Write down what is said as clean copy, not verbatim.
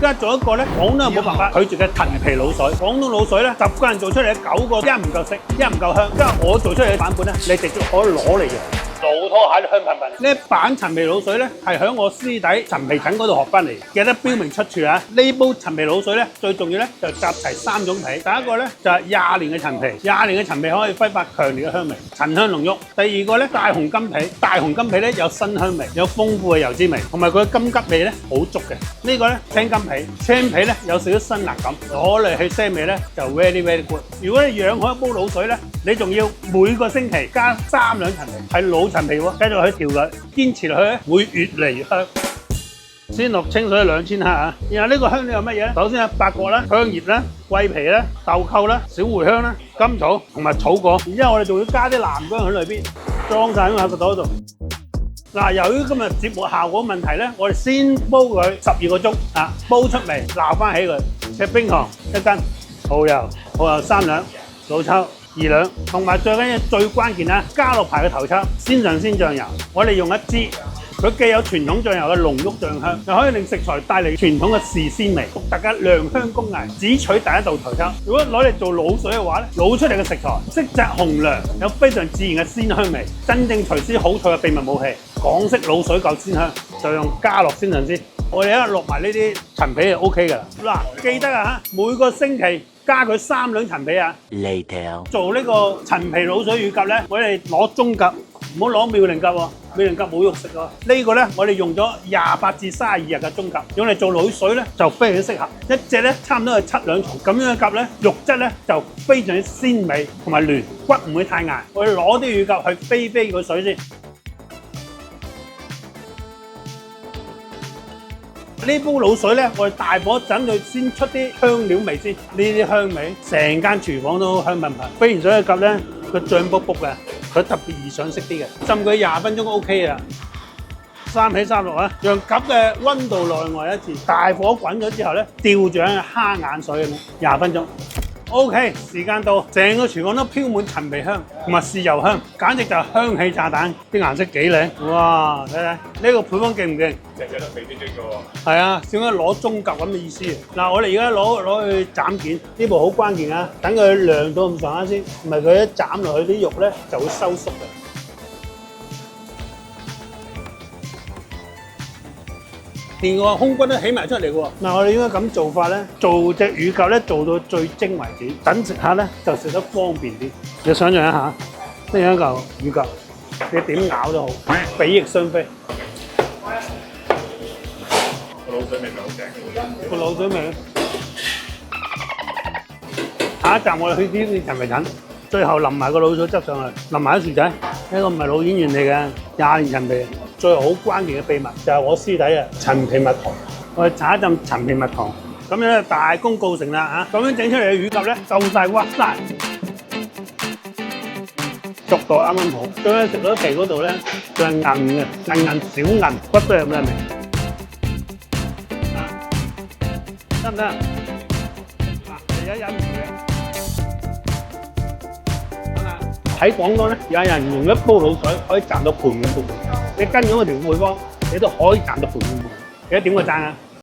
而家做一個咧，廣東冇辦法拒絕嘅陳皮滷水。廣東滷水咧，10個人做出嚟9個，一唔夠食，一唔夠香。因為我做出嚟嘅版本咧，你直接可以攞嚟用。老拖蟹香噴噴。呢一版陳皮滷水咧，係喺我師弟陳皮陳嗰度學翻嚟，記得標明出處啊！呢煲陳皮滷水咧，最重要咧就集齊3種皮。第一個咧就係20年嘅陳皮，20年嘅陳皮可以揮發強烈嘅香味，陳香濃郁。第二個咧大紅金皮，大紅金皮咧有辛香味，有豐富嘅油脂味，同埋佢嘅金桔味咧好足嘅。呢個咧青金皮，青皮咧有少少辛辣感，攞嚟去腥味咧就 very very good。如果你養好一煲滷水咧，你仲要每個星期加3兩陳皮，係老陳皮喎，繼續去調佢，堅持落去咧會越嚟越香。先落清水2000克啊，然後呢個香料有乜嘢？首先係八角啦、香葉啦、桂皮啦、豆蔻啦、小茴香啦、甘草同埋草果。然之後我哋仲要加啲南薑喺裏邊，裝晒喺個袋度。嗱，由於今日節目效果問題咧，我哋先煲佢12個鐘啊，煲出味，撈翻起佢。赤冰糖1斤，蠔油3兩，老抽2兩，同埋最緊要最關鍵啦，加樂牌嘅頭抽，鮮上鮮醬油，我哋用1支。佢既有傳統醬油嘅濃郁醬香，又可以令食材帶嚟傳統嘅豉鮮味，獨特嘅良香工藝，只取第一道頭抽。如果攞嚟做滷水嘅話咧，滷出嚟嘅食材色澤紅亮，有非常自然嘅鮮香味，真正廚師好菜嘅秘密武器。港式滷水夠鮮香，就用加樂鮮上鮮。我哋一落埋呢啲陳皮就 OK 㗎啦。嗱，記得啊，每個星期加佢3兩陳皮啊。Later 做呢個陳皮滷水乳鴿咧，我哋攞中鴿，唔好攞妙齡鴿喎。妙齡鴿冇肉食喎。呢個咧，我哋用咗28至32日嘅中鴿，用嚟做滷水咧就非常之適合。一隻咧差唔多係7兩重，咁樣嘅鴿咧，肉質咧就非常之鮮美同埋嫩，骨唔會太硬。我哋攞啲乳鴿去飛個水先。呢煲滷水咧，我哋大火整佢先出啲香料味先，呢啲香味成間廚房都香噴噴。飛完水嘅鴿咧，佢脹卜卜嘅，佢特別易上色啲嘅，浸佢20分鐘 OK 啊。3起3落啊，讓鴿嘅溫度內外一致，大火滾咗之後咧，吊住喺蝦眼水咁樣20分鐘。OK， 時間到，成個廚房都飄滿陳皮香同埋豉油香，簡直就係香氣炸彈。啲顏色幾靚，哇！睇睇呢個配方勁唔勁？隻都肥嘟嘟嘅喎。係啊，點解攞中鴿咁嘅意思？嗱，我哋而家攞去斬件，呢步好關鍵啊！等佢涼到咁上下先，唔係佢一斬落去啲肉咧就會收縮嘅。連個空骨都起埋出嚟嘅喎。嗱，我哋應該咁做法咧，做隻乳鴿咧做到最精為止，等食客咧就食得方便啲。你想象一下，呢一嚿乳鴿，你點咬都好，比翼雙飛。個滷水味咪好正。個滷水味。下一站我哋去啲陳皮陳，最後淋埋個滷水汁上去，淋埋啲薯仔。呢個唔係老演員嚟嘅，20年陳皮。最後好關鍵嘅秘密就係我師弟啊，陳皮蜜糖。我哋搽一浸陳皮蜜糖，咁樣咧大功告成啦嚇！咁樣整出嚟嘅乳鴿咧夠晒滑曬，熟到啱啱好。最緊食到皮嗰度咧，就係韌嘅，韌小韌，骨都有咩味？得唔得？嗱，有忍唔住嘅。喺廣東咧，有人用一煲滷水可以賺到盤滿缽滿。你跟咗我條配方，你都可以賺到盤滿缽滿。記得點個讚啊！